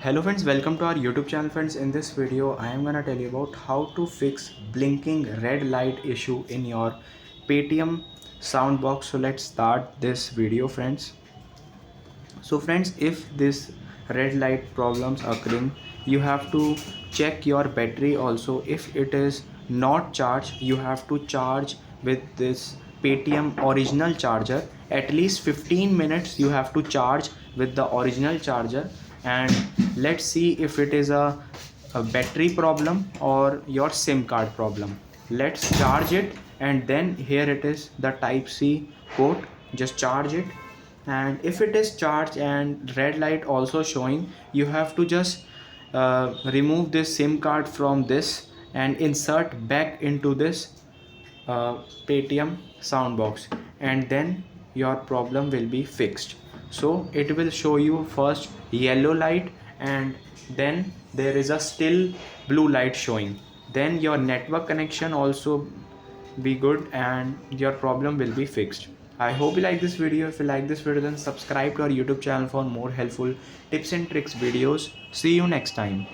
Hello friends, welcome to our YouTube channel friends. In this video I am gonna tell you about how to fix blinking red light issue in your Paytm SoundBox. So let's start this video friends. So friends, if this red light problems occurring, you have to check your battery also. If it is not charged, you have to charge with this Paytm original charger. At least 15 minutes you have to charge with the original charger, and let's see if it is a battery problem or your SIM card problem. Let's charge it, and then here it is the type C port. Just charge it, and if it is charged and red light also showing, you have to just remove this SIM card from this and insert back into this Paytm SoundBox, and then your problem will be fixed. So it will show you first yellow light, and then there is a still blue light showing. Then your network connection also be good and your problem will be fixed. I hope you like this video. If you like this video, then subscribe to our YouTube channel for more helpful tips and tricks videos. See you next time.